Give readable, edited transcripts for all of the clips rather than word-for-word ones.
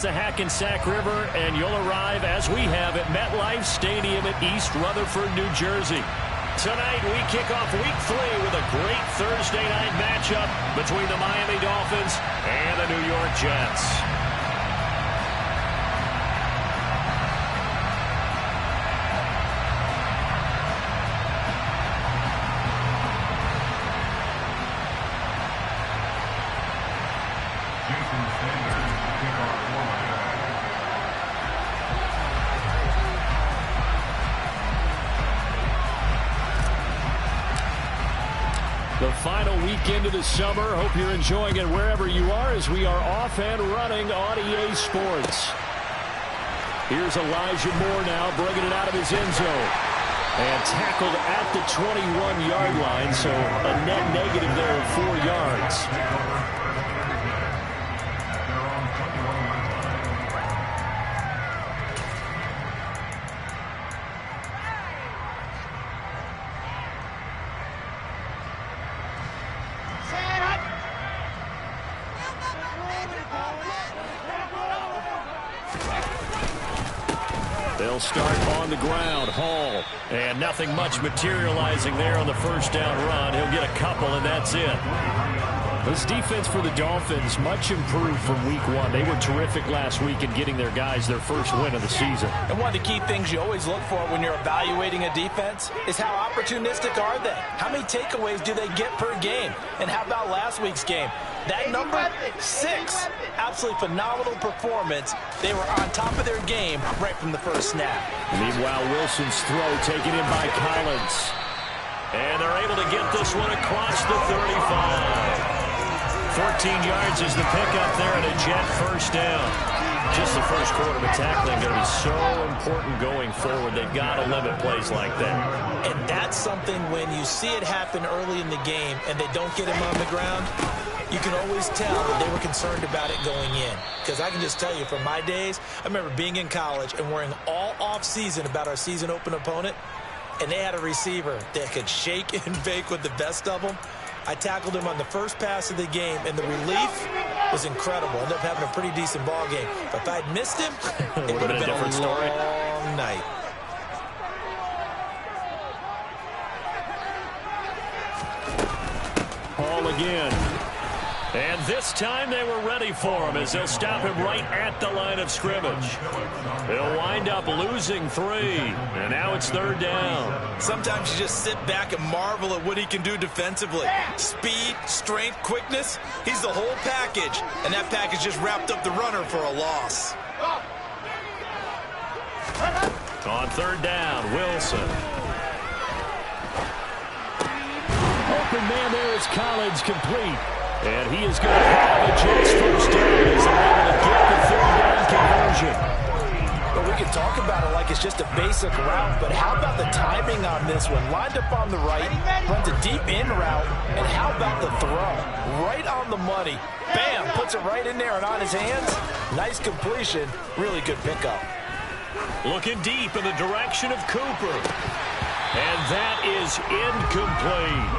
The Hackensack River, and you'll arrive, as we have, at MetLife Stadium at East Rutherford, New Jersey. Tonight, we kick off Week 3 with a great Thursday night matchup between the Miami Dolphins and the New York Jets. The final weekend of the summer. Hope you're enjoying it wherever you are as we are off and running on EA Sports. Here's Elijah Moore now bringing it out of his end zone. And tackled at the 21-yard line, so a net negative there of 4 yards. They'll start on the ground. Hall. And nothing much materializing there on the first down run. He'll get a couple, and that's it. This defense for the Dolphins, much improved from Week 1. They were terrific last week in getting their guys their first win of the season. And one of the key things you always look for when you're evaluating a defense is how opportunistic are they? How many takeaways do they get per game? And how about last week's game? That number 6, absolutely phenomenal performance. They were on top of their game right from the first snap. Meanwhile, Wilson's throw taken in by Collins. And they're able to get this one across the 35. 14 yards is the pickup there, and a Jet first down. Just the first quarter of tackling going to be so important going forward. They've got to limit plays like that. And that's something when you see it happen early in the game and they don't get him on the ground, you can always tell that they were concerned about it going in. Because I can just tell you from my days, I remember being in college and worrying all off-season about our season open opponent, and they had a receiver that could shake and bake with the best of them. I tackled him on the first pass of the game, and the relief was incredible. Ended up having a pretty decent ball game. But if I'd missed him, it would have been a different story. Long night. Ball again. And this time they were ready for him as they'll stop him right at the line of scrimmage. They'll wind up losing 3, and now it's 3rd down. Sometimes you just sit back and marvel at what he can do defensively. Speed, strength, quickness, he's the whole package. And that package just wrapped up the runner for a loss. On 3rd down, Wilson. Open man there is Collins, complete. And he is going to have a Jets first down as they're able to get the 3rd down conversion. But we can talk about it like it's just a basic route, but how about the timing on this one? Lined up on the right, runs a deep in route, and how about the throw? Right on the money. Bam! Puts it right in there and on his hands. Nice completion. Really good pickup. Looking deep in the direction of Cooper. And that is incomplete.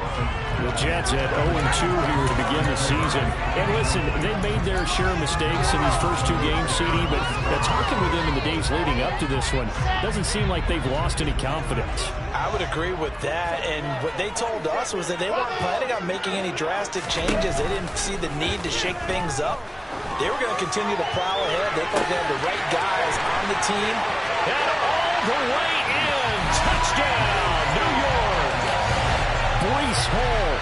The Jets at 0-2 here to begin the season. And listen, they made their share of mistakes in these first 2 games, CD, but talking with them in the days leading up to this one, doesn't seem like they've lost any confidence. I would agree with that, and what they told us was that they weren't planning on making any drastic changes. They didn't see the need to shake things up. They were going to continue to plow ahead. They thought they had the right guys on the team. And all the way in, touchdown, New York. Breece Hall,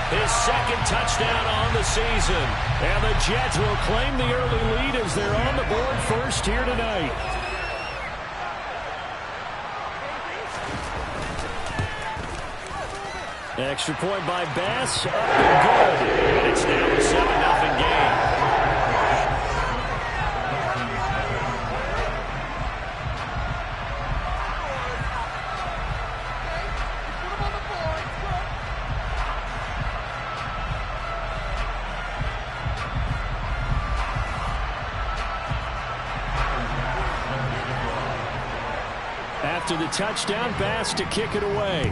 his 2nd touchdown on the season. And the Jets will claim the early lead as they're on the board first here tonight. Extra point by Bass, up and good. And it's now a 7-0 game. After the touchdown, Bass to kick it away.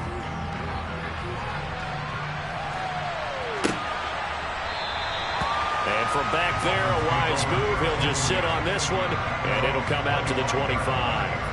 And from back there, a wise move. He'll just sit on this one, and it'll come out to the 25.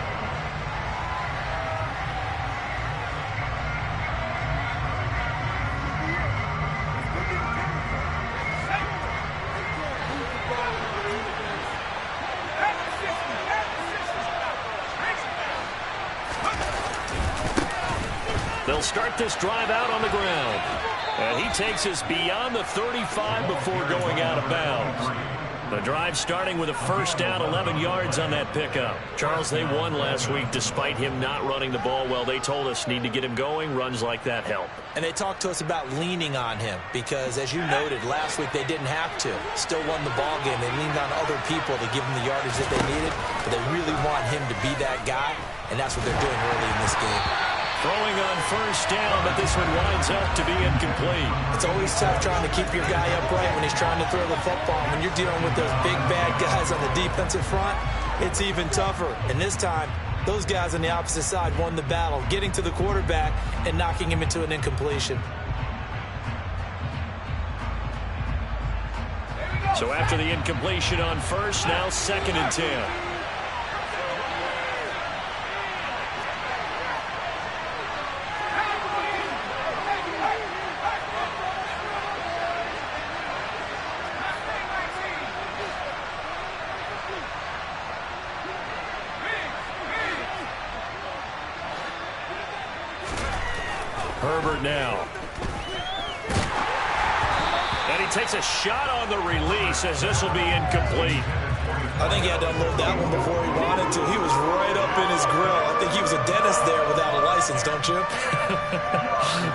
They'll start this drive out on the ground. And he takes us beyond the 35 before going out of bounds. The drive starting with a first down, 11 yards on that pickup. Charles, they won last week despite him not running the ball well. They told us need to get him going. Runs like that help. And they talked to us about leaning on him because, as you noted, last week they didn't have to. Still won the ball game. They leaned on other people to give them the yardage that they needed. But they really want him to be that guy, and that's what they're doing early in this game. Throwing on first down, but this one winds up to be incomplete. It's always tough trying to keep your guy upright when he's trying to throw the football. When you're dealing with those big, bad guys on the defensive front, it's even tougher. And this time, those guys on the opposite side won the battle, getting to the quarterback and knocking him into an incompletion. So after the incompletion on first, now 2nd and 10. Herbert now. And he takes a shot on the release as this will be incomplete. I think he had to unload that one before he wanted to. He was right up in his grill. I think he was a dentist there without a license, don't you?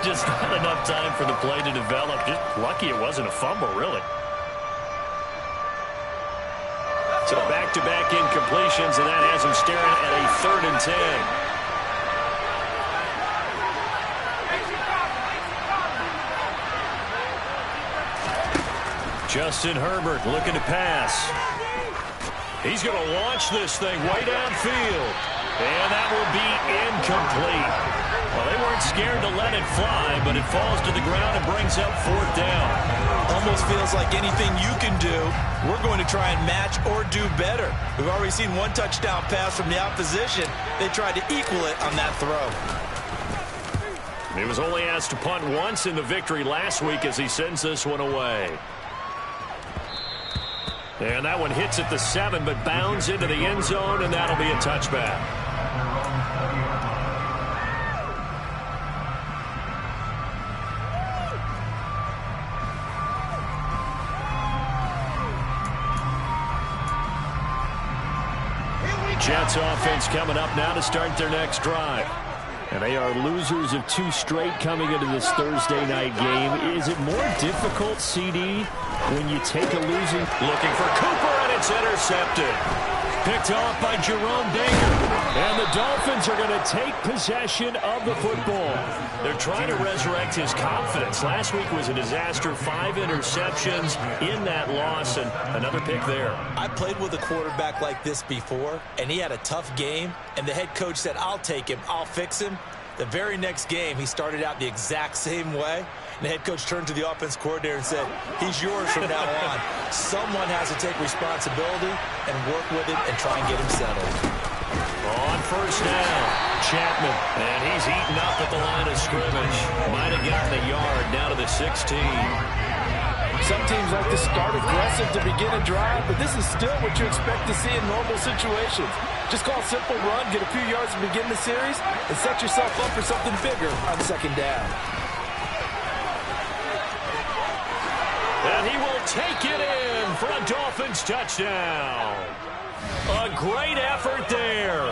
Just not enough time for the play to develop. Just lucky it wasn't a fumble, really. So back-to-back incompletions, and that has him staring at a 3rd and 10. Justin Herbert looking to pass. He's going to launch this thing way downfield. And that will be incomplete. Well, they weren't scared to let it fly, but it falls to the ground and brings up 4th down. Almost feels like anything you can do, we're going to try and match or do better. We've already seen one touchdown pass from the opposition. They tried to equal it on that throw. He was only asked to punt once in the victory last week as he sends this one away. And that one hits at the 7, but bounds into the end zone, and that'll be a touchback. Jets offense coming up now to start their next drive. And they are losers of 2 straight coming into this Thursday night game. Is it more difficult, CD, when you take a losing? Looking for Cooper, and it's intercepted. Picked off by Jerome Baker. And the Dolphins are going to take possession of the football. They're trying to resurrect his confidence. Last week was a disaster. 5 interceptions in that loss, and another pick there. I played with a quarterback like this before, and he had a tough game, and the head coach said, I'll take him, I'll fix him. The very next game, he started out the exact same way. And the head coach turned to the offense coordinator and said, he's yours from now on. Someone has to take responsibility and work with it and try and get him settled. On first down, Chapman. And he's eaten up at the line of scrimmage. Might have gotten a yard down to the 16. Some teams like to start aggressive to begin a drive, but this is still what you expect to see in normal situations. Just call a simple run, get a few yards to begin the series, and set yourself up for something bigger on 2nd down. And he will take it in for a Dolphins touchdown. A great effort there.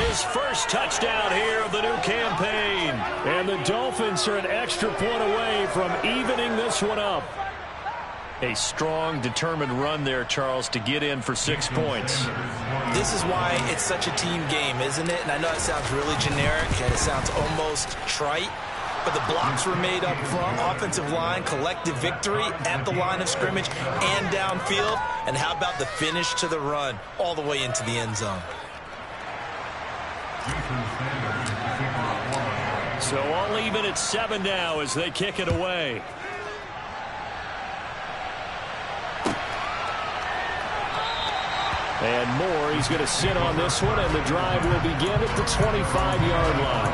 His first touchdown here of the new campaign. And the Dolphins are an extra point away from evening this one up. A strong, determined run there, Charles, to get in for 6 points. This is why it's such a team game, isn't it? And I know it sounds really generic, and it sounds almost trite, but the blocks were made up front, offensive line, collective victory at the line of scrimmage and downfield. And how about the finish to the run all the way into the end zone? So all even at 7 now as they kick it away. And Moore, he's going to sit on this one, and the drive will begin at the 25-yard line.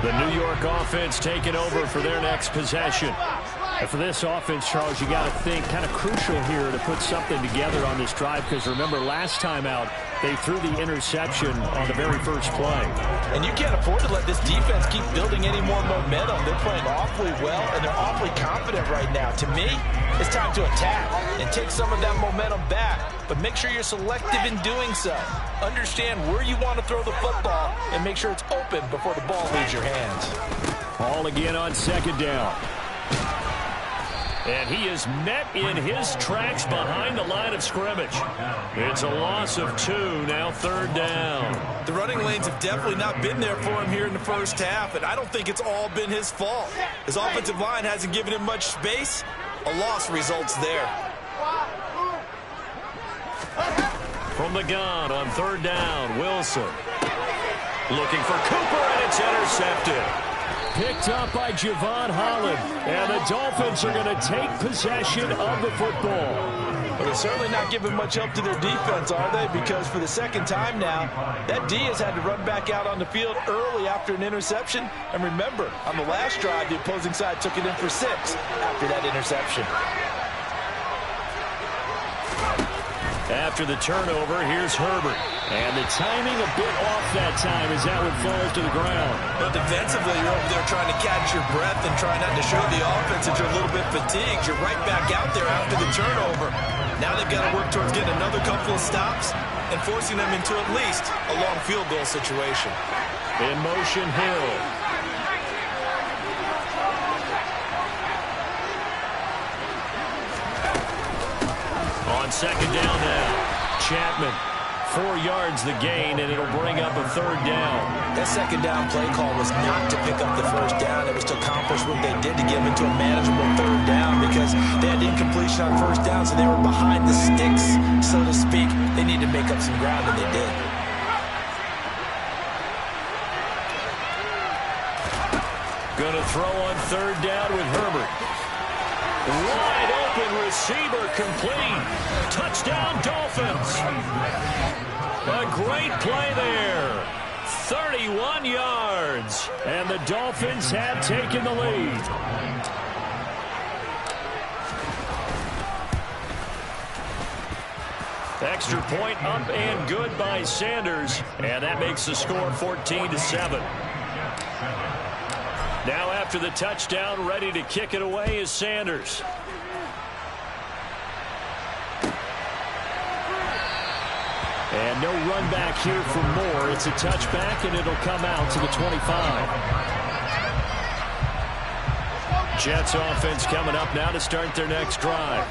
The New York offense taking over for their next possession. And for this offense, Charles, you got to think kind of crucial here to put something together on this drive, because remember last time out they threw the interception on the very first play. And you can't afford to let this defense keep building any more momentum. They're playing awfully well, and they're awfully confident right now. To me, it's time to attack and take some of that momentum back, but make sure you're selective in doing so. Understand where you want to throw the football and make sure it's open before the ball leaves your hands. Ball again on second down. And he is met in his tracks behind the line of scrimmage. It's a loss of 2, now third down. The running lanes have definitely not been there for him here in the first half, and I don't think it's all been his fault. His offensive line hasn't given him much space. A loss results there. From the gun on third down, Wilson. Looking for Cooper, and it's intercepted. Picked up by Javon Holland, and the Dolphins are going to take possession of the football. Well, they're certainly not giving much help to their defense, are they? Because for the second time now, that D has had to run back out on the field early after an interception. And remember, on the last drive, the opposing side took it in for 6 after that interception. After the turnover, here's Herbert. And the timing a bit off that time as that one falls to the ground. But defensively, you're over there trying to catch your breath and trying not to show the offense that you're a little bit fatigued. You're right back out there after the turnover. Now they've got to work towards getting another couple of stops and forcing them into at least a long field goal situation. In motion, Hill. On second down now, Chapman. 4 yards the gain, and it'll bring up a third down. That second down play call was not to pick up the first down. It was to accomplish what they did to get them into a manageable third down, because they had incompletion on first down, so they were behind the sticks, so to speak. They needed to make up some ground, and they did. Going to throw on third down with Herbert. Wide open receiver, complete. Touchdown, Dolphins. A great play there. 31 yards. And the Dolphins have taken the lead. Extra point up and good by Sanders. And that makes the score 14-7. Now after the touchdown, ready to kick it away is Sanders. And no run back here for Moore. It's a touchback, and it'll come out to the 25. Jets offense coming up now to start their next drive.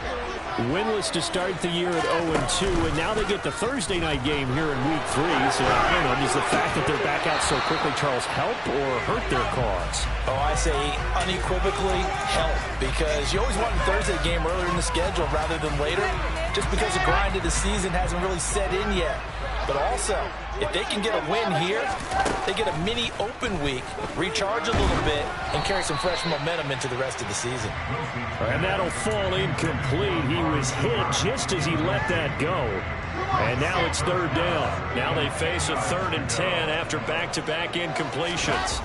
Winless to start the year at 0-2, and now they get the Thursday night game here in Week 3. So, I don't know, does the fact that they're back out so quickly, Charles, help or hurt their cause? Oh, I say unequivocally help, because you always want a Thursday game earlier in the schedule rather than later, just because the grind of the season hasn't really set in yet. But also, if they can get a win here, they get a mini open week, recharge a little bit, and carry some fresh momentum into the rest of the season. And that'll fall incomplete. He was hit just as he let that go. And now it's third down. Now they face a 3rd and 10 after back-to-back incompletions.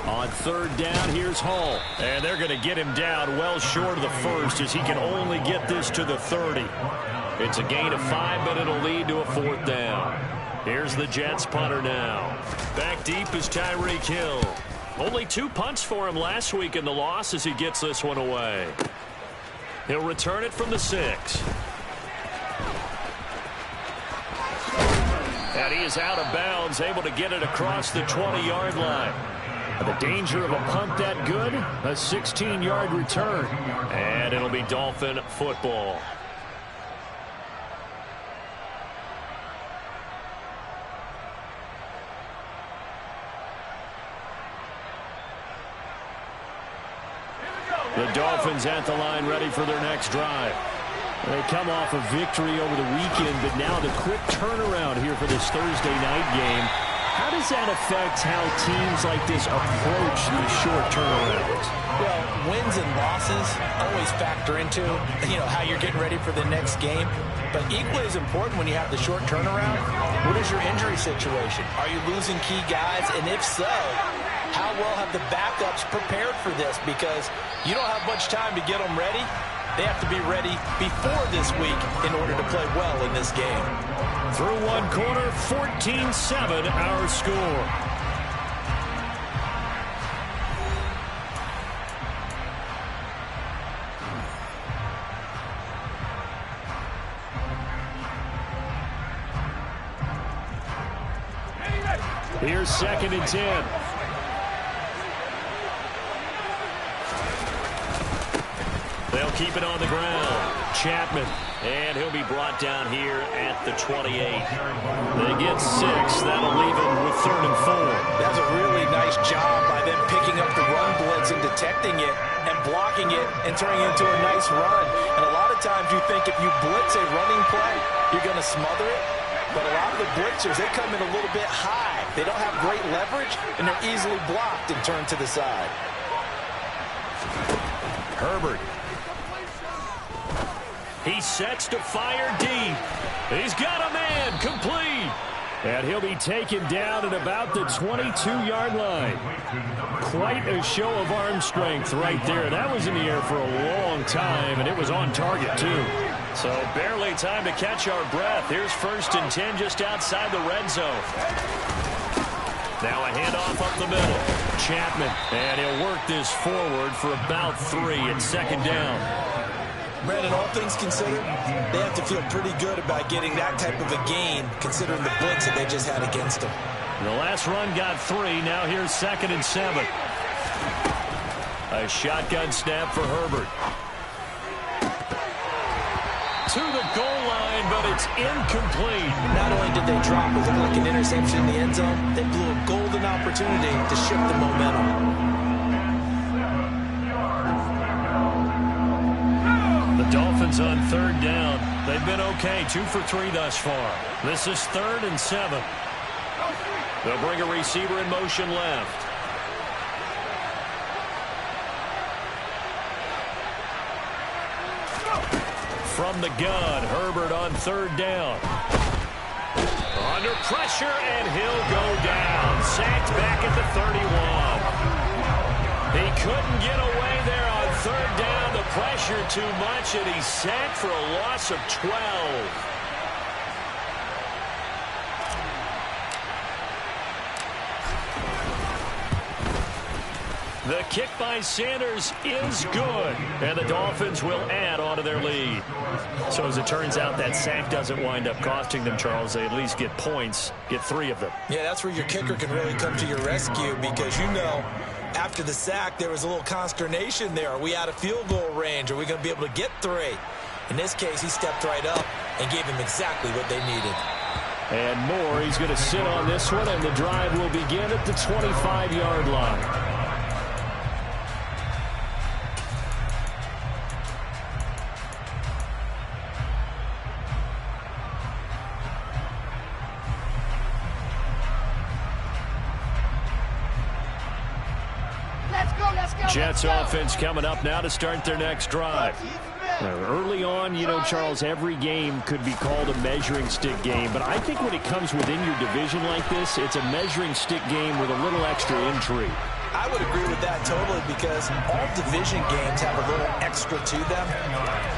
On third down, here's Hall. And they're going to get him down well short of the first, as he can only get this to the 30. It's a gain of 5, but it'll lead to a 4th down. Here's the Jets punter now. Back deep is Tyreek Hill. Only 2 punts for him last week in the loss as he gets this one away. He'll return it from the 6. And he is out of bounds, able to get it across the 20-yard line. The danger of a punt that good, a 16-yard return. And it'll be Dolphin football. The Dolphins at the line, ready for their next drive. They come off a victory over the weekend, but now the quick turnaround here for this Thursday night game. How does that affect how teams like this approach these short turnarounds? Well, wins and losses always factor into, how you're getting ready for the next game. But equally as important when you have the short turnaround, what is your injury situation? Are you losing key guys? And if so, how well have the backups prepared for this? Because you don't have much time to get them ready. They have to be ready before this week in order to play well in this game. Through one quarter, 14-7 our score. Here's 2nd and 10. They'll keep it on the ground. Chapman, and he'll be brought down here at the 28. They get 6. That'll leave him with 3rd and 4. That's a really nice job by them picking up the run blitz and detecting it and blocking it and turning it into a nice run. And a lot of times you think if you blitz a running play, you're going to smother it. But a lot of the blitzers, they come in a little bit high. They don't have great leverage, and they're easily blocked and turned to the side. Herbert. He sets to fire deep. He's got a man, complete. And he'll be taken down at about the 22-yard line. Quite a show of arm strength right there. That was in the air for a long time, and it was on target, too. So barely time to catch our breath. Here's 1st and 10 just outside the red zone. Now a handoff up the middle. Chapman, and he'll work this forward for about 3 at 2nd down. Brandon, all things considered, they have to feel pretty good about getting that type of a gain, considering the blitz that they just had against them. The last run got 3. Now here's 2nd and 7. A shotgun snap for Herbert. To the goal line, but it's incomplete. Not only did they drop what looked like an interception in the end zone, they blew a golden opportunity to shift the momentum. Dolphins on 3rd down. They've been okay, 2 for 3 thus far. This is 3rd and 7. They'll bring a receiver in motion left. From the gun, Herbert on 3rd down. Under pressure, and he'll go down. Sacked back at the 31. He couldn't get away there on 3rd down. The pressure too much, and he's sacked for a loss of 12. The kick by Sanders is good, and the Dolphins will add on to their lead. So as it turns out, that sack doesn't wind up costing them, Charles. They at least get points, get 3 of them. Yeah, that's where your kicker can really come to your rescue because, after the sack, there was a little consternation there. Are we out of field goal range? Are we going to be able to get 3? In this case, he stepped right up and gave them exactly what they needed. And more, he's going to sit on this one, and the drive will begin at the 25-yard line. Jets offense coming up now to start their next drive. Early on, Charles, every game could be called a measuring stick game. But I think when it comes within your division like this, it's a measuring stick game with a little extra intrigue. I would agree with that totally because all division games have a little extra to them.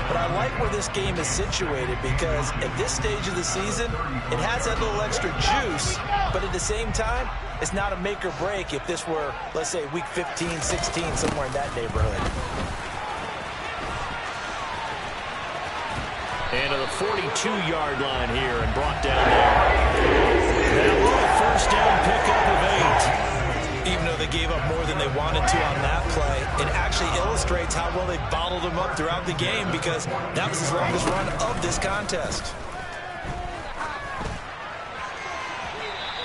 But I like where this game is situated because at this stage of the season, it has that little extra juice. But at the same time, it's not a make or break if this were, let's say, week 15, 16, somewhere in that neighborhood. And to the 42-yard line here and brought down there. That will be a 1st down pickup of 8. Even though they gave up more than they wanted to on that play, it actually illustrates how well they bottled them up throughout the game because that was his longest run of this contest.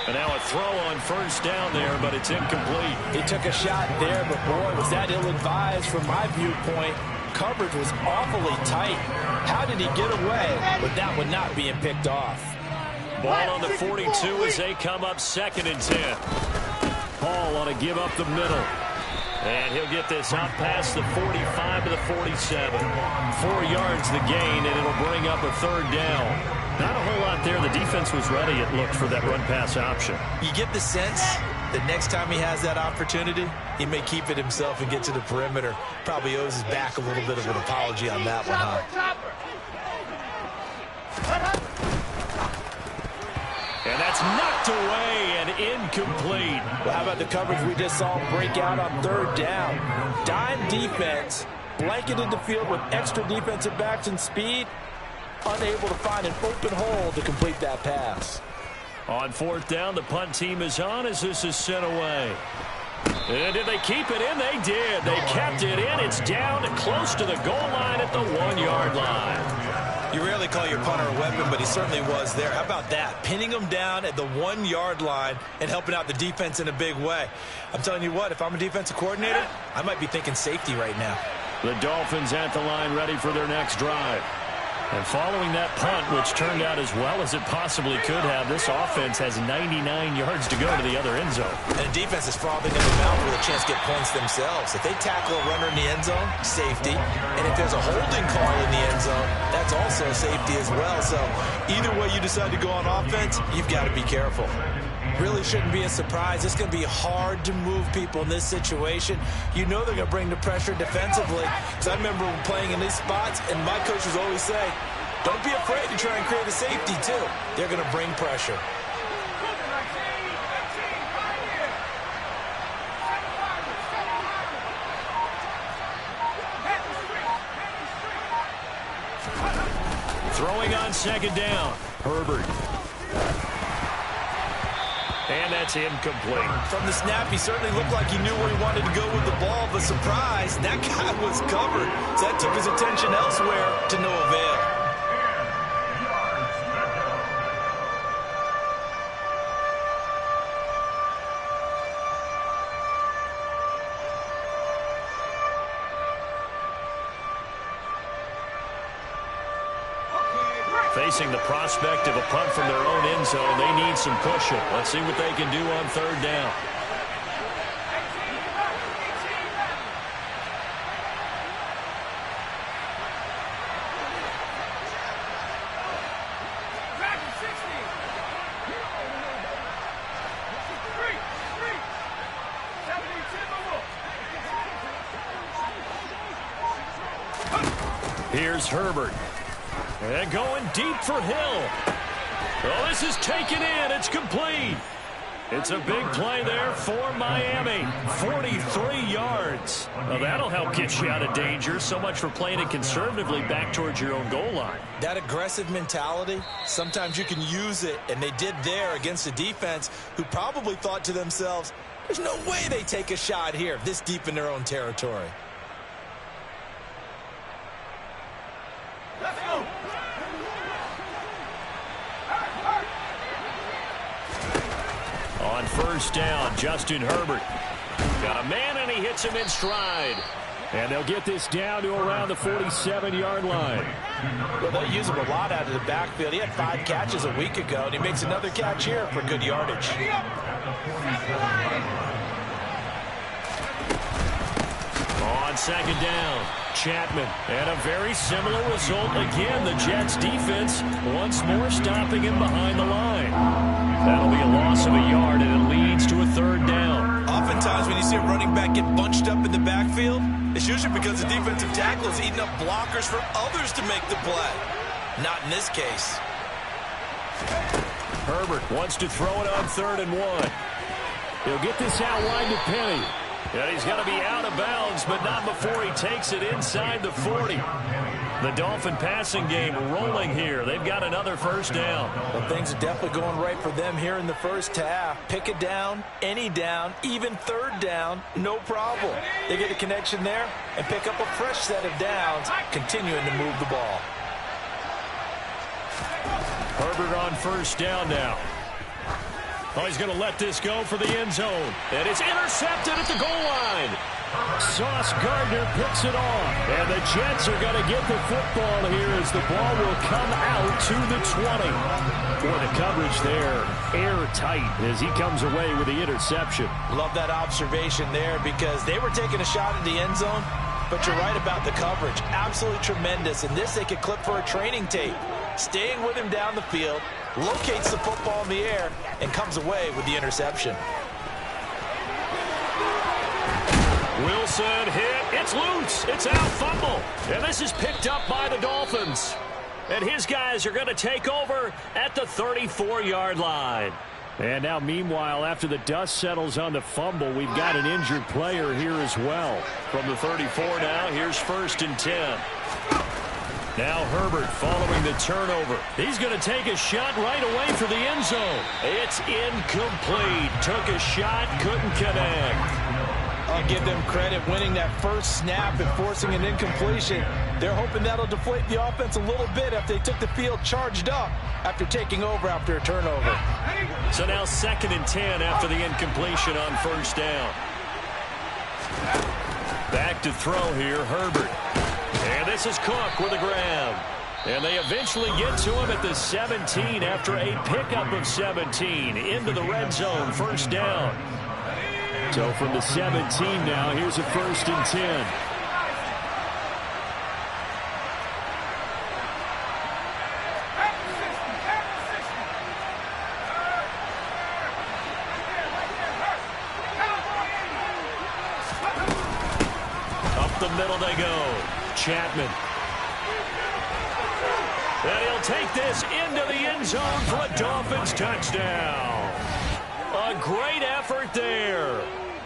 And now a throw on first down there, but it's incomplete. He took a shot there, but boy, was that ill-advised from my viewpoint. Coverage was awfully tight. How did he get away with that one not being picked off? Ball on the 42 as they come up 2nd and 10. Hall on a give up the middle. And he'll get this out past the 45 to the 47. 4 yards the gain, and it'll bring up a 3rd down. Not a whole lot there. The defense was ready, it looked, for that run-pass option. You get the sense that next time he has that opportunity, he may keep it himself and get to the perimeter. Probably owes his back a little bit of an apology on that one, huh? And that's knocked away and incomplete. Well, how about the coverage we just saw break out on 3rd down? Dime defense, blanketed the field with extra defensive backs and speed, unable to find an open hole to complete that pass. On 4th down, the punt team is on as this is sent away. And did they keep it in? They did. They kept it in. It's down close to the goal line at the 1-yard line. You rarely call your punter a weapon, but he certainly was there. How about that? Pinning him down at the 1-yard line and helping out the defense in a big way. I'm telling you what, if I'm a defensive coordinator, I might be thinking safety right now. The Dolphins at the line ready for their next drive. And following that punt, which turned out as well as it possibly could have, this offense has 99 yards to go to the other end zone. And the defense is frothing in the mouth with a chance to get points themselves. If they tackle a runner in the end zone, safety. And if there's a holding call in the end zone, that's also safety as well. So either way you decide to go on offense, you've got to be careful. Really shouldn't be a surprise. It's going to be hard to move people in this situation. You know they're going to bring the pressure defensively. Because I remember playing in these spots, and my coaches always say, don't be afraid to try and create a safety, too. They're going to bring pressure. Throwing on 2nd down, Herbert. And that's incomplete. From the snap, he certainly looked like he knew where he wanted to go with the ball, but surprise, that guy was covered. So that took his attention elsewhere to no avail. Facing the prospect of a punt from their own end zone, they need some pushing. Let's see what they can do on 3rd down. Here's Herbert. And going deep for Hill. Oh, this is taken in. It's complete. It's a big play there for Miami. 43 yards. Well, that'll help get you out of danger. So much for playing it conservatively back towards your own goal line. That aggressive mentality, sometimes you can use it, and they did there against a defense who probably thought to themselves, there's no way they take a shot here this deep in their own territory. Let's go. On 1st down, Justin Herbert. Got a man, and he hits him in stride. And they'll get this down to around the 47-yard line. Well, they use him a lot out of the backfield. He had 5 catches a week ago, and he makes another catch here for good yardage. On 2nd down, Chapman. And a very similar result again. The Jets defense once more stopping him behind the line. That'll be a loss of a yard, and it leads to a 3rd down. Oftentimes when you see a running back get bunched up in the backfield, it's usually because the defensive tackle is eating up blockers for others to make the play. Not in this case. Herbert wants to throw it on 3rd and 1. He'll get this out wide to Penny. And he's going to be out of bounds, but not before he takes it inside the 40. The Dolphin passing game rolling here. They've got another 1st down. Well, things are definitely going right for them here in the first half. Pick a down, any down, even 3rd down, no problem. They get a connection there and pick up a fresh set of downs, continuing to move the ball. Herbert on 1st down now. Oh, he's going to let this go for the end zone. And it's intercepted at the goal line. Sauce Gardner picks it off. And the Jets are going to get the football here as the ball will come out to the 20. Boy, the coverage there, airtight as he comes away with the interception. Love that observation there because they were taking a shot at the end zone, but you're right about the coverage. Absolutely tremendous. And this they could clip for a training tape. Staying with him down the field, locates the football in the air, and comes away with the interception. Wilson hit. It's loose. It's out, fumble. And this is picked up by the Dolphins. And his guys are going to take over at the 34-yard line. And now, meanwhile, after the dust settles on the fumble, we've got an injured player here as well. From the 34 now, here's 1st and 10. Now Herbert following the turnover. He's going to take a shot right away for the end zone. It's incomplete. Took a shot, couldn't connect. I'll give them credit winning that first snap and forcing an incompletion. They're hoping that'll deflate the offense a little bit after they took the field charged up after taking over after a turnover. So now 2nd and 10 after the incompletion on 1st down. Back to throw here, Herbert. And this is Cook with a grab. And they eventually get to him at the 17 after a pickup of 17 into the red zone, 1st down. So from the 17 now, here's a 1st and 10. Up the middle they go. Chapman. And he'll take this into the end zone for a Dolphins touchdown. A great effort there.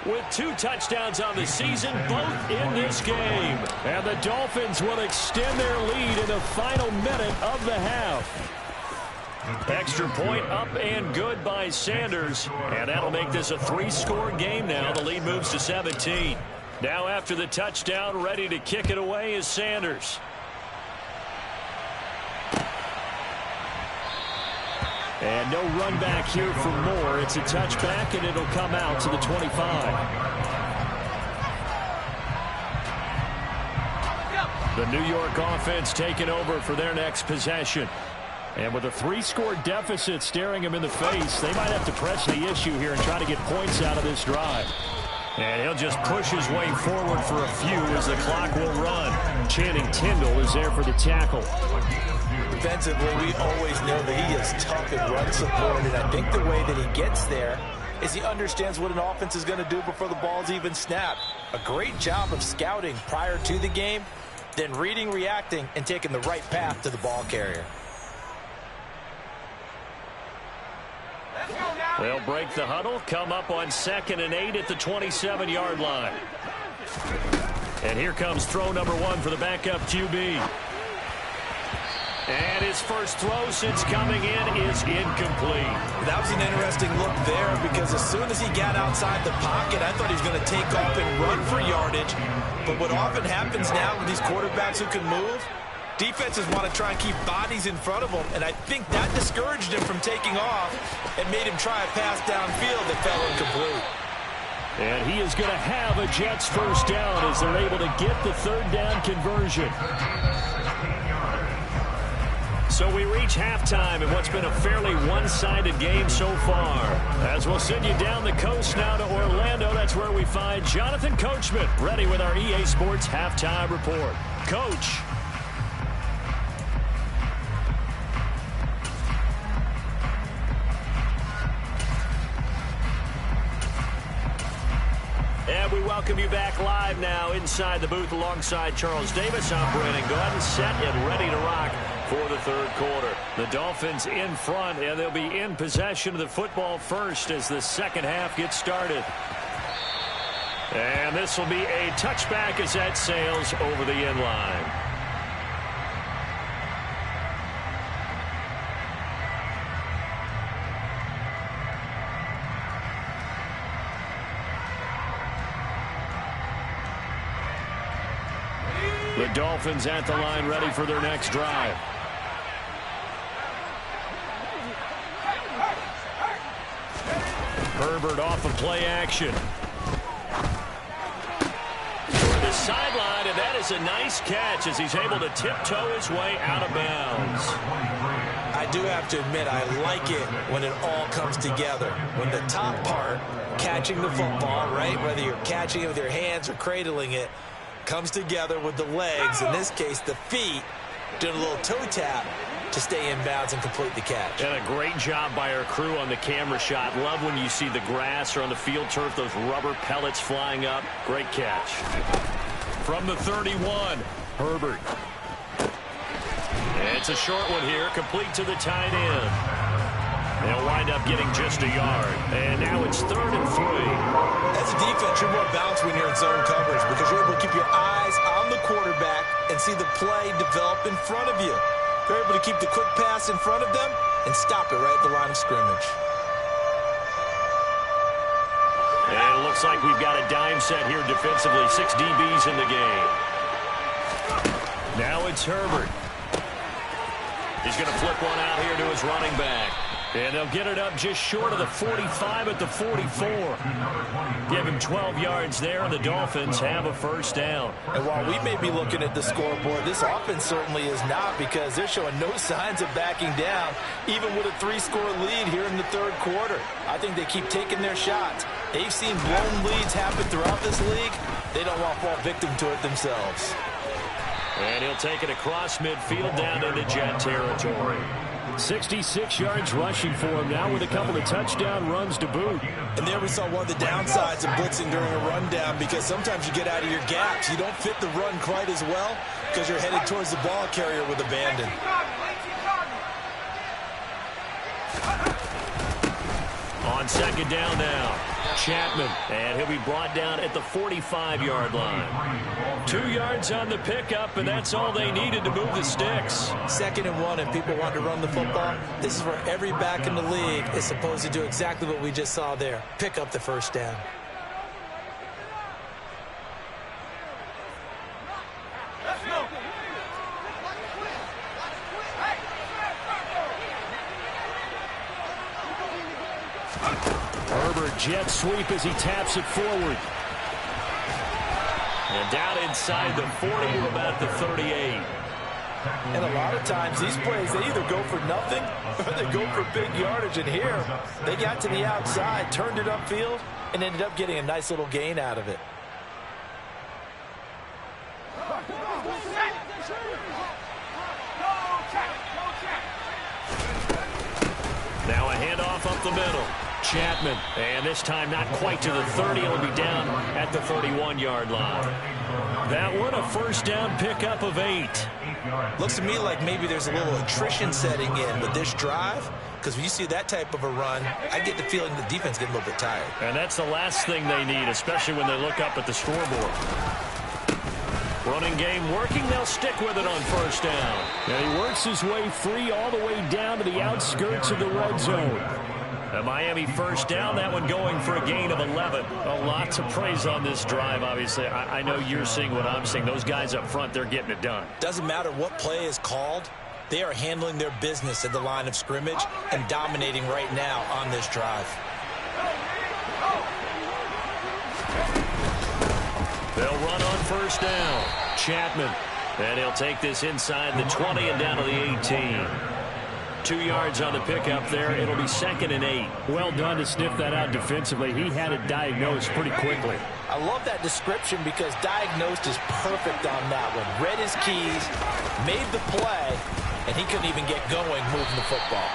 With 2 touchdowns on the season, both in this game. And the Dolphins will extend their lead in the final minute of the half. Extra point up and good by Sanders. And that'll make this a 3-score game now. The lead moves to 17. Now after the touchdown, ready to kick it away is Sanders. And no run back here for Moore. It's a touchback, and it'll come out to the 25. The New York offense taking over for their next possession. And with a 3-score deficit staring them in the face, they might have to press the issue here and try to get points out of this drive. And he'll just push his way forward for a few as the clock will run. Channing Tindall is there for the tackle. Defensively, we always know that he is tough at run support, and I think the way that he gets there is he understands what an offense is going to do before the ball's even snapped. A great job of scouting prior to the game, then reading, reacting, and taking the right path to the ball carrier. They'll break the huddle, come up on 2nd and 8 at the 27-yard line. And here comes throw number 1 for the backup QB. And his first throw since coming in is incomplete. That was an interesting look there because as soon as he got outside the pocket, I thought he was going to take off and run for yardage. But what often happens now with these quarterbacks who can move, defenses want to try and keep bodies in front of them, and I think that discouraged him from taking off and made him try a pass downfield that fell incomplete. And he is going to have a Jets first down as they're able to get the 3rd down conversion. So we reach halftime in what's been a fairly one-sided game so far. As we'll send you down the coast now to Orlando, that's where we find Jonathan Coachman ready with our EA Sports Halftime Report. Coach. And we welcome you back live now inside the booth alongside Charles Davis. I'm Brandon Gordon, set and ready to rock for the 3rd quarter. The Dolphins in front, and they'll be in possession of the football first as the 2nd half gets started. And this will be a touchback as that sails over the end line. The Dolphins at the line ready for their next drive. Herbert off of play action. For the sideline, and that is a nice catch as he's able to tiptoe his way out of bounds. I do have to admit, I like it when it all comes together. When the top part, catching the football, right, whether you're catching it with your hands or cradling it, comes together with the legs, in this case the feet, doing a little toe tap to stay in bounds and complete the catch. And a great job by our crew on the camera shot. Love when you see the grass or on the field turf, those rubber pellets flying up. Great catch. From the 31, Herbert. And it's a short one here, complete to the tight end. They'll wind up getting just a yard. And now it's 3rd and 3. As a defense, you're more balanced when you're in zone coverage because you're able to keep your eyes on the quarterback and see the play develop in front of you. You're able to keep the quick pass in front of them and stop it right at the line of scrimmage. And it looks like we've got a dime set here defensively. 6 DBs in the game. Now it's Herbert. He's going to flip one out here to his running back. And they'll get it up just short of the 45 at the 44. Give him 12 yards there, and the Dolphins have a first down. And while we may be looking at the scoreboard, this offense certainly is not because they're showing no signs of backing down, even with a 3-score lead here in the 3rd quarter. I think they keep taking their shots. They've seen blown leads happen throughout this league. They don't want to fall victim to it themselves. And he'll take it across midfield down into Jet territory. 66 yards rushing for him now with a couple of touchdown runs to boot. And there we saw one of the downsides of blitzing during a rundown because sometimes you get out of your gaps. You don't fit the run quite as well because you're headed towards the ball carrier with abandon. On 2nd down now, Chapman, and he'll be brought down at the 45-yard line. 2 yards on the pickup, and that's all they needed to move the sticks. 2nd and 1, and people want to run the football. This is where every back in the league is supposed to do exactly what we just saw there. Pick up the first down. Herbert jet sweep as he taps it forward. And down inside the 40 to about the 38. And a lot of times these plays, they either go for nothing or they go for big yardage. And here, they got to the outside, turned it upfield, and ended up getting a nice little gain out of it. Now a handoff up the middle. Chapman, and this time not quite to the 30. It'll be down at the 31-yard line. That one, a first down pickup of 8. Looks to me like maybe there's a little attrition setting in with this drive, because when you see that type of a run, I get the feeling the defense gets a little bit tired. And that's the last thing they need, especially when they look up at the scoreboard. Running game working, they'll stick with it on first down. And he works his way free all the way down to the outskirts of the red zone. A Miami first down, that one going for a gain of 11. A lot to praise on this drive, obviously. I know you're seeing what I'm seeing. Those guys up front, they're getting it done. Doesn't matter what play is called. They are handling their business at the line of scrimmage and dominating right now on this drive. They'll run on first down. Chapman. And he'll take this inside the 20 and down to the 18. 2 yards on the pickup there. It'll be 2nd and 8. Well done to sniff that out defensively. He had it diagnosed pretty quickly. I love that description because diagnosed is perfect on that one. Read his keys, made the play, and he couldn't even get going moving the football.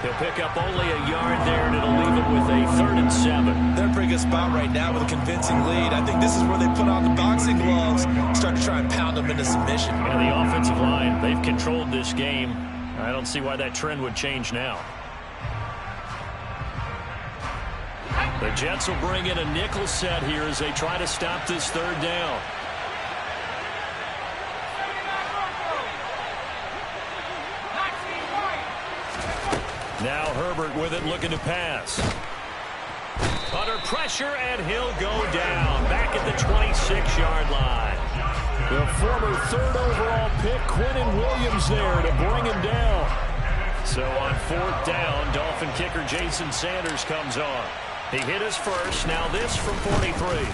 He'll pick up only a yard there, and it'll leave him with a 3rd and 7. They're in a pretty good spot right now with a convincing lead. I think this is where they put on the boxing gloves, start to try and pound them into submission. And the offensive line, they've controlled this game. I don't see why that trend would change now. The Jets will bring in a nickel set here as they try to stop this 3rd down. Now Herbert with it, looking to pass. Under pressure, and he'll go down back at the 26-yard line. The former 3rd overall pick, Quentin Williams, there to bring him down. So on 4th down, Dolphin kicker Jason Sanders comes on. He hit his first. Now this from 43.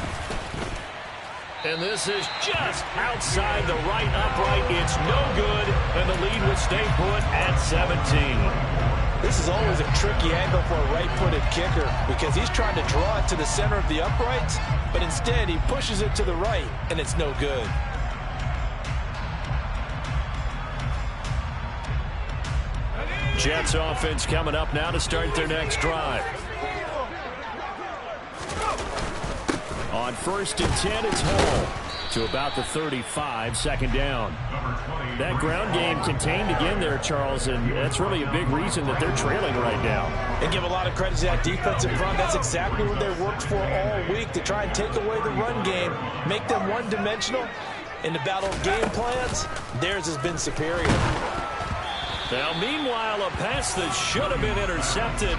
And this is just outside the right upright. It's no good, and the lead will stay put at 17. This is always a tricky angle for a right-footed kicker because he's trying to draw it to the center of the uprights, but instead he pushes it to the right, and it's no good. Jets offense coming up now to start their next drive. On 1st and 10, it's Hall to about the 35, 2nd down. That ground game contained again there, Charles, and that's really a big reason that they're trailing right now. And give a lot of credit to that defensive front. That's exactly what they worked for all week, to try and take away the run game, make them one-dimensional. In the battle of game plans, theirs has been superior. Now, meanwhile, a pass that should have been intercepted,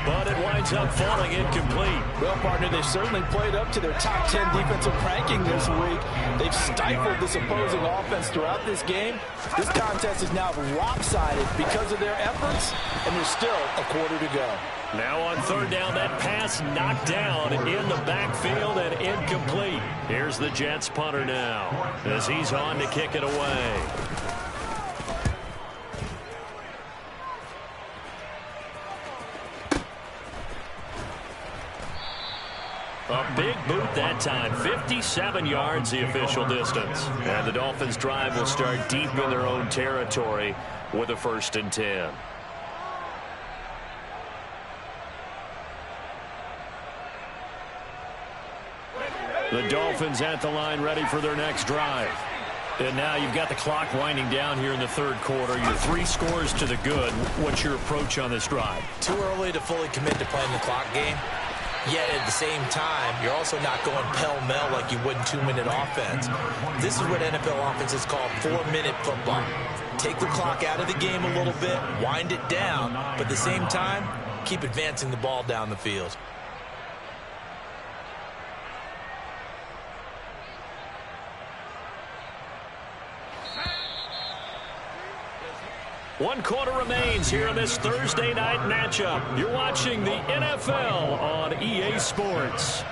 but it winds up falling incomplete. Well, partner, they've certainly played up to their top 10 defensive ranking this week. They've stifled this opposing offense throughout this game. This contest is now lopsided because of their efforts, and there's still a quarter to go. Now on 3rd down, that pass knocked down in the backfield and incomplete. Here's the Jets punter now as he's on to kick it away. A big boot that time. 57 yards the official distance. And the Dolphins' drive will start deep in their own territory with a 1st and 10. The Dolphins at the line ready for their next drive. And now you've got the clock winding down here in the 3rd quarter. You're 3 scores to the good. What's your approach on this drive? Too early to fully commit to playing the clock game. Yet at the same time, you're also not going pell-mell like you would in 2-minute offense. This is what NFL offenses call 4-minute football. Take the clock out of the game a little bit, wind it down, but at the same time, keep advancing the ball down the field. One quarter remains here in this Thursday night matchup. You're watching the NFL on EA Sports.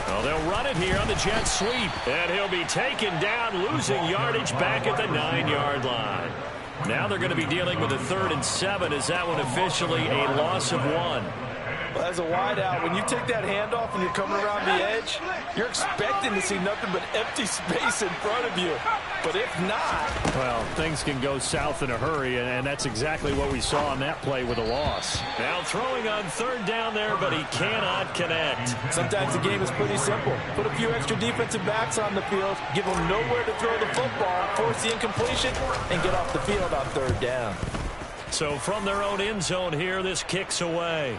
Well, they'll run it here on the jet sweep, and he'll be taken down, losing yardage back at the 9-yard line. Now they're going to be dealing with a 3rd and 7. Is that one officially a loss of 1? Well, as a wideout, when you take that handoff and you're coming around the edge, you're expecting to see nothing but empty space in front of you. But if not... Well, things can go south in a hurry, and that's exactly what we saw on that play with a loss. Now throwing on 3rd down there, but he cannot connect. Sometimes the game is pretty simple. Put a few extra defensive backs on the field, give them nowhere to throw the football, force the incompletion, and get off the field on 3rd down. So from their own end zone here, this kicks away.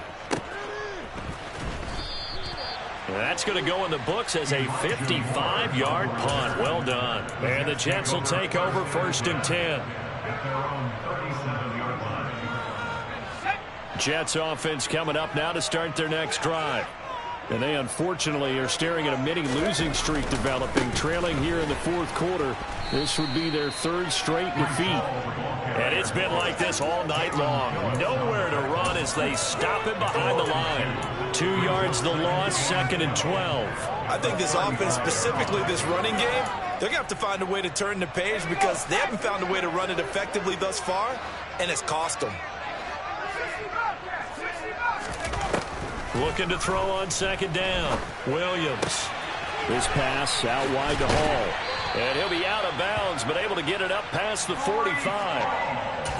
That's going to go in the books as a 55-yard punt. Well done. And the Jets will take over 1st and 10. Jets offense coming up now to start their next drive. And they unfortunately are staring at a mini losing streak developing, trailing here in the 4th quarter. This would be their 3rd straight defeat. And it's been like this all night long. Nowhere to run as they stop him behind the line. 2 yards the loss, 2nd and 12. I think this offense, specifically this running game, they're going to have to find a way to turn the page because they haven't found a way to run it effectively thus far, and it's cost them. Looking to throw on 2nd down. Williams. This pass out wide to Hall. And he'll be out of bounds, but able to get it up past the 45.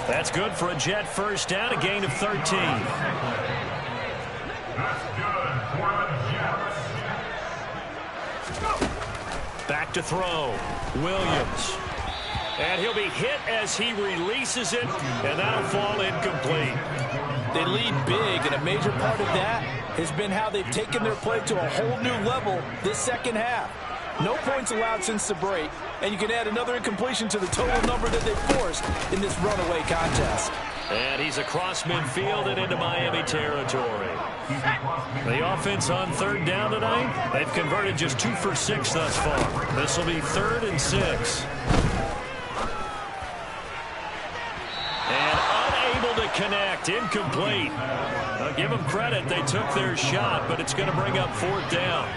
That's good for a Jet 1st down, a gain of 13. Back to throw. Williams. And he'll be hit as he releases it, and that'll fall incomplete. They lead big, and a major part of that has been how they've taken their play to a whole new level this 2nd half. No points allowed since the break, and you can add another incompletion to the total number that they've forced in this runaway contest. And he's across midfield and into Miami territory. The offense on third down tonight, they've converted just 2 for 6 thus far. This will be 3rd and 6. And unable to connect, incomplete. I'll give them credit, they took their shot, but it's going to bring up 4th down.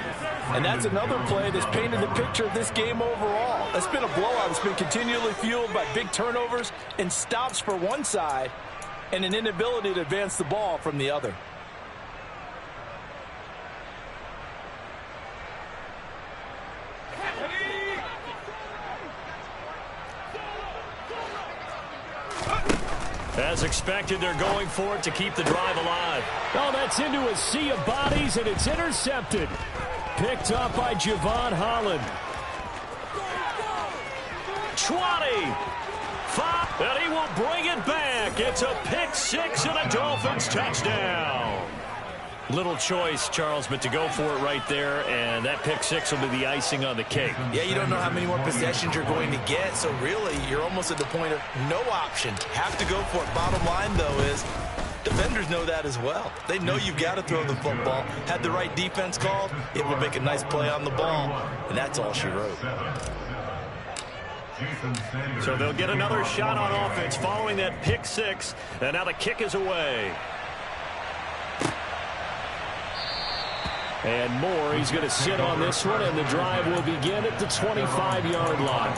And that's another play that's painted the picture of this game overall. It's been a blowout. It's been continually fueled by big turnovers and stops for one side and an inability to advance the ball from the other. As expected, they're going for it to keep the drive alive. Oh, that's into a sea of bodies, and it's intercepted. Picked up by Javon Holland. 20. 5. And he will bring it back. It's a pick 6 and a Dolphins touchdown. Little choice, Charles, but to go for it right there, and that pick 6 will be the icing on the cake. Yeah, you don't know how many more possessions you're going to get, so really you're almost at the point of no option. Have to go for it. Bottom line, though, is defenders know that as well. They know you've got to throw the football. Had the right defense called, it will make a nice play on the ball, and that's all she wrote. So they'll get another shot on offense following that pick 6, and now the kick is away. And Moore, he's going to sit on this one, and the drive will begin at the 25-yard line.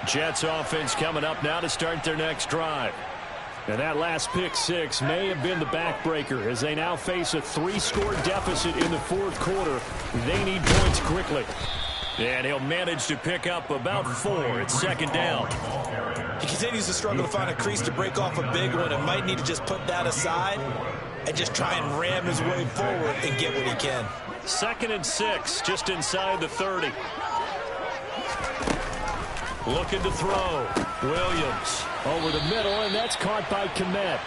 Jets offense coming up now to start their next drive. And that last pick 6 may have been the backbreaker as they now face a 3-score deficit in the 4th quarter. They need points quickly. And he'll manage to pick up about 4. It's 2nd down. He continues to struggle to find a crease to break off a big one and might need to just put that aside and just try and ram his way forward and get what he can. 2nd and 6, just inside the 30. Looking to throw. Williams over the middle, and that's caught by Kmet.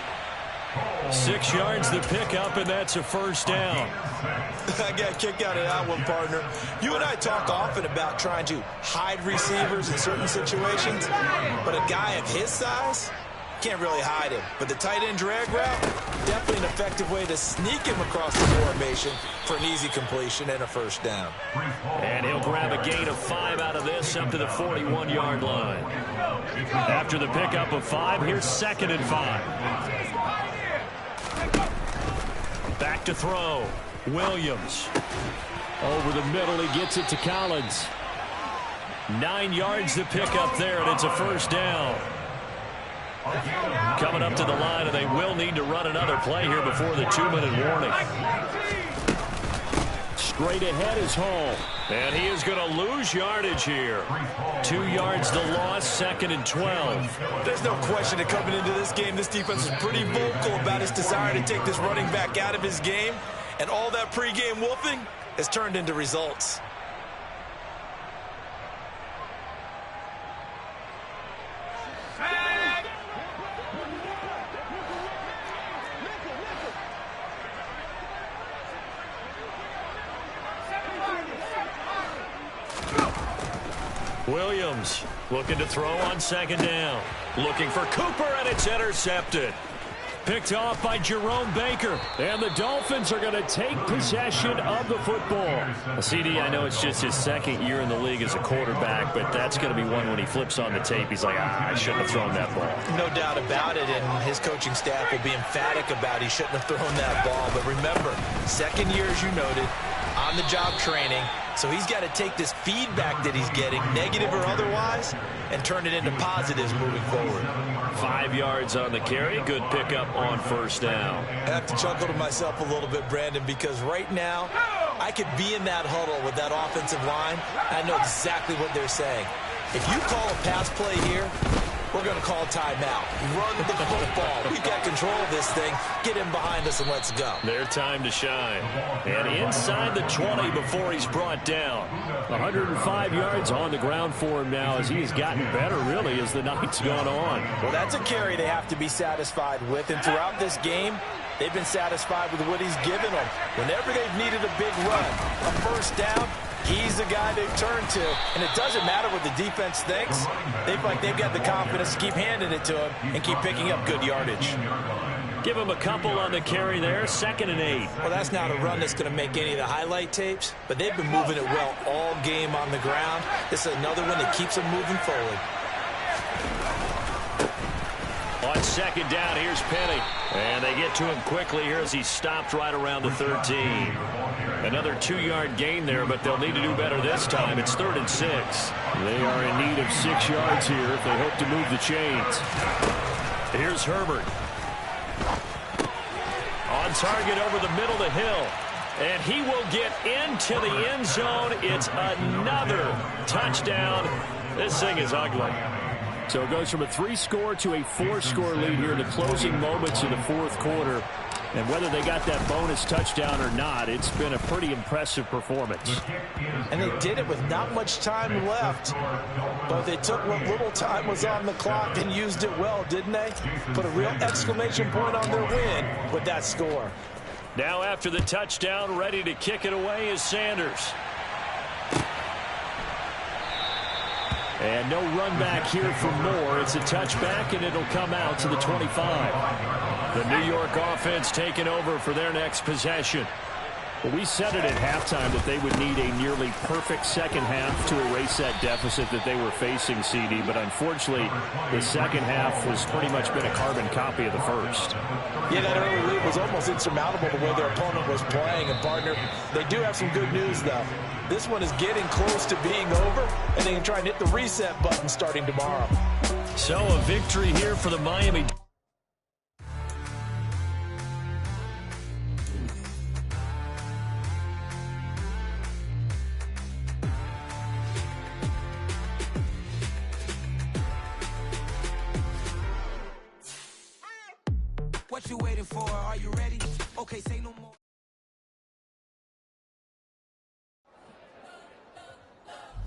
6 yards the pickup, and that's a 1st down. I got a kick out of that one, partner. You and I talk often about trying to hide receivers in certain situations, but a guy of his size can't really hide him. But the tight end drag route, definitely an effective way to sneak him across the formation for an easy completion and a 1st down. And he'll grab a gain of 5 out of this up to the 41-yard line. After the pickup of 5, here's 2nd and 5. Back to throw. Williams. Over the middle, he gets it to Collins. 9 yards to pick up there, and it's a 1st down. Coming up to the line, and they will need to run another play here before the 2-minute warning. Straight ahead is Hall. And he is going to lose yardage here. 2 yards to loss, 2nd and 12. There's no question that coming into this game, this defense is pretty vocal about its desire to take this running back out of his game. And all that pregame wolfing has turned into results. Williams looking to throw on 2nd down. Looking for Cooper, and it's intercepted. Picked off by Jerome Baker. And the Dolphins are going to take possession of the football. Well, CD, I know it's just his 2nd year in the league as a quarterback, but that's going to be one when he flips on the tape. He's like, I shouldn't have thrown that ball. No doubt about it, and his coaching staff will be emphatic about he shouldn't have thrown that ball. But remember, 2nd year, as you noted, on-the-job training. So he's got to take this feedback that he's getting, negative or otherwise, and turn it into positives moving forward. 5 yards on the carry. Good pickup on 1st down. I have to chuckle to myself a little bit, Brandon, because right now I could be in that huddle with that offensive line. I know exactly what they're saying. If you call a pass play here, we're going to call timeout. Run the football. We've got control of this thing. Get him behind us and let's go. Their time to shine. And inside the 20 before he's brought down. 105 yards on the ground for him now as he has gotten better, really, as the night's gone on. Well, that's a carry they have to be satisfied with. And throughout this game, they've been satisfied with what he's given them. Whenever they've needed a big run, a 1st down, He's the guy they've turned to, and it doesn't matter what the defense thinks. They feel like they've got the confidence to keep handing it to him and keep picking up good yardage. Give him a couple on the carry there, 2nd and 8. Well, that's not a run that's going to make any of the highlight tapes, but they've been moving it well all game on the ground. This is another one that keeps them moving forward. On 2nd down, here's Penny. And they get to him quickly here as he stopped right around the 13. Another 2-yard gain there, but they'll need to do better this time. It's 3rd and 6. They are in need of 6 yards here if they hope to move the chains. Here's Herbert. On target over the middle of the hill. And he will get into the end zone. It's another touchdown. This thing is ugly. So it goes from a 3-score to a 4-score lead here in the closing moments of the 4th quarter. And whether they got that bonus touchdown or not, it's been a pretty impressive performance. And they did it with not much time left. But they took what little time was on the clock and used it well, didn't they? Put a real exclamation point on their win with that score. Now after the touchdown, ready to kick it away is Sanders. And no run back here for Moore. It's a touchback, and it'll come out to the 25. The New York offense taking over for their next possession. Well, we said it at halftime that they would need a nearly perfect second half to erase that deficit that they were facing, CD. But unfortunately, the second half has pretty much been a carbon copy of the first. Yeah, that early lead was almost insurmountable the way their opponent was playing. And, partner, they do have some good news, though. This one is getting close to being over, and they can try and hit the reset button starting tomorrow. So a victory here for the Miami. What you waiting for? Are you ready? Okay, say no more.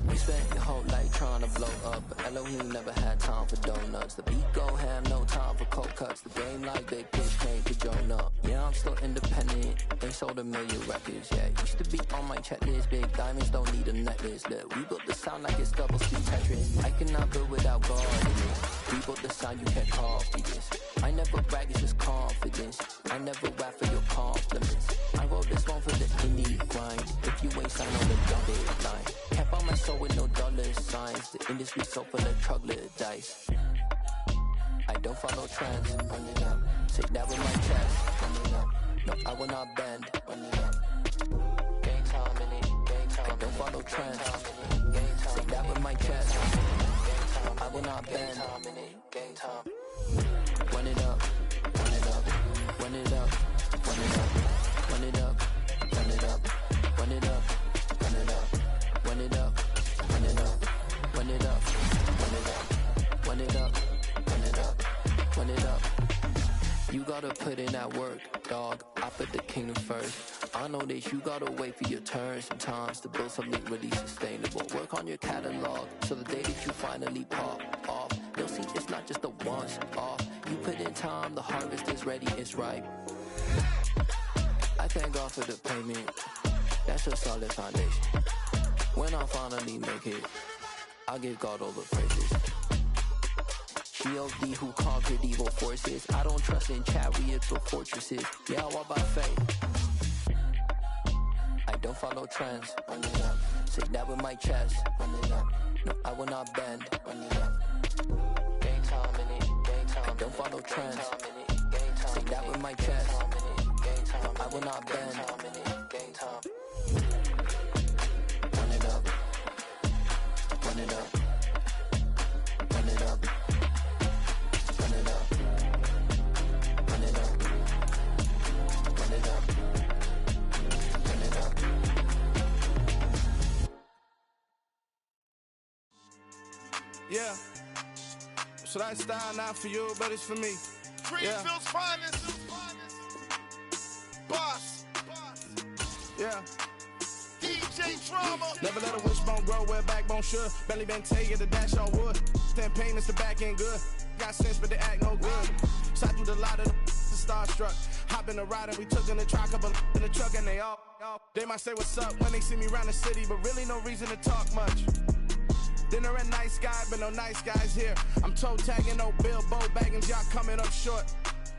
We spent your whole life trying to blow up, but Elohim never had time for donuts. The beat go ham, no time for cold cuts. The game like big pitch came to Jonah. Yeah, I'm still independent. They sold 1 million records, yeah. Used to be on my checklist. Big diamonds don't need a necklace. Look, we built the sound like it's double speed Tetris. I cannot build without God in it. We built the sound you can't copy this. I never brag, it's just confidence. I never rap for your compliments. I wrote this one for the indie grind. If you ain't signed on the dotted line, kept on my soul with no dollar signs. The industry so full of troglodytes. I don't follow trends. Run it up. Sit down with my chest. Run it up. No, I will not bend. Run it up. Game time in it. Game time. I don't follow trends. Sit down with my chest. I will not bend. Game time. Run it up. Run it up. Run it up. Run it up. Run it up. Run it up. Run it up. Run it up. Run it up. Run it up. Run it up. Run it up. Run it up. Run it up. Run it up. You gotta put in that work, dog. I put the kingdom first. I know that you gotta wait for your turn sometimes to build something really sustainable. Work on your catalog so the day that you finally pop off, you'll see it's not just a once off. You put in time, the harvest is ready, it's ripe. I thank God for the payment. That's a solid foundation. When I finally make it, I'll give God all the praises. G.O.D. who conquered evil forces. I don't trust in chariots or fortresses. Yeah, I walk by faith. I don't follow trends. Run it up. Say that with my chest. Run it up. No, I will not bend. Run it up. Game time in it. Game time. I don't follow trends. Say that with my chest. No, I will not bend. Game time. Run it up. Run it up. Run it up. Run it up. Run it up. Run it up. Run it up. Yeah. So that style not for you, but it's for me. Greenfield's finest. Boss. Yeah. DJ Drama. Never let a wishbone grow where backbone should. Belly been taking the dash on wood. Stand pain is the back end good. Got sense, but they act no good. Shot through the lot of the starstruck. Hop in the ride and we took in the truck, couple in the truck, and they might say what's up when they see me around the city, but really no reason to talk much. Dinner at Nice Guy, but no nice guys here. I'm toe tagging, no Bilbo Baggins, y'all coming up short.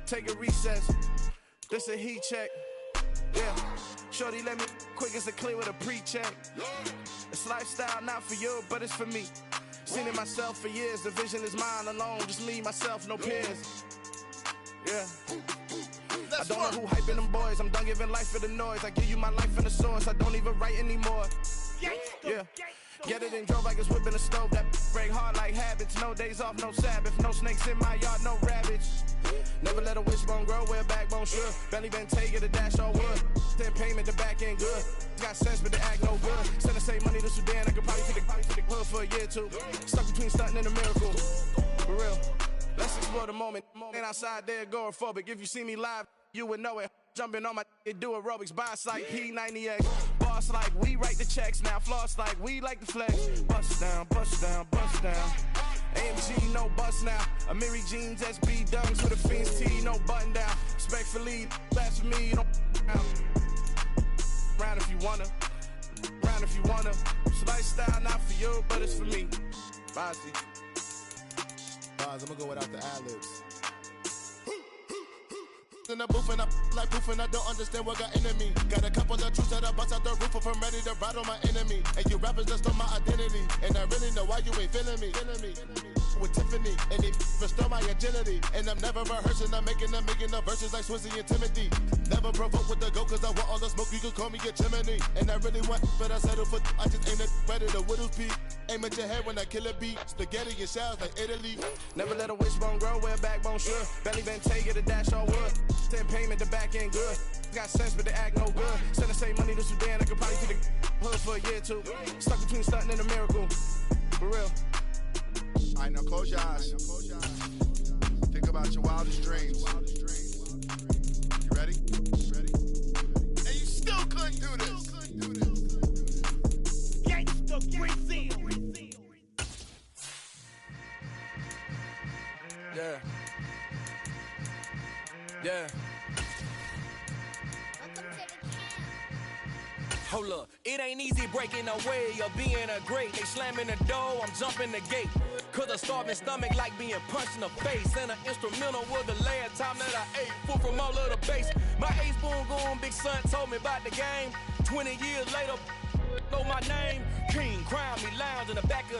Take a recess, this a heat check. Yeah, shorty let me quick as a clear with a pre-check. It's lifestyle, not for you, but it's for me. Seen it myself for years, the vision is mine alone, just me, myself, no peers. Yeah. I don't know who hyping them boys, I'm done giving life for the noise. I give you my life in the source, I don't even write anymore. Yeah. Get it and drove like it's whipping a stove. That break hard like habits. No days off, no Sabbath. No snakes in my yard, no rabbits. Never let a wishbone grow where a backbone should. Belly been taking the dash all wood. Then payment, the back end good. Got sense, but the act no good. Send the same money to Sudan. I could probably take the hood for a year or two. Stuck between stunting and a miracle. For real. Let's explore the moment. Ain't outside there agoraphobic. If you see me live, you would know it. Jumping on my do aerobics, boss like P90X. Boss like we write the checks now. Floss like we like the flex. Bust down, bust down, bust down. AMG, no bust now. Amiri jeans, SB dunks with a Fiends T, no button down. Respectfully, that's for me, you don't round if you wanna. Round if you wanna. It's lifestyle, not for you, but it's for me. Bossy. I'm gonna go without the ad-libs. In the booth and I like proof and I don't understand what got into me. Got a couple of truths that I bust out the roof if I'm ready to ride on my enemy. And you rappers just stole my identity, and I really know why you ain't feeling me. With Tiffany, and they restore my agility. And I'm never rehearsing, I'm making the verses like Swizzy and Timothy. Never provoke with the go, cause I want all the smoke, you can call me a chimney. And I really want, but I settle for, I just ain't ready to whittle peak. Aim at your head when I kill a beat. Spaghetti and shells like Italy. Never let a wishbone grow where a backbone should. Belly been taking the dash all wood. Send payment, the back end good. Got sense, but the act no good. Send the same money to Sudan, I could probably take the hood for a year or two. Stuck between stunting and a miracle. For real. All right, now close your eyes. Think about your wildest dreams. You ready? And you still couldn't do this. Gangsta Brazil. Yeah. Yeah. Hold up, it ain't easy breaking away or being a great. They slamming the door, I'm jumping the gate. Cause a starving stomach like being punched in the face. And an instrumental was the last time that I ate. Full from all of the bass. My A-spoon going, big son told me about the game. 20 years later, know my name. King, crown me, lounge in the back of the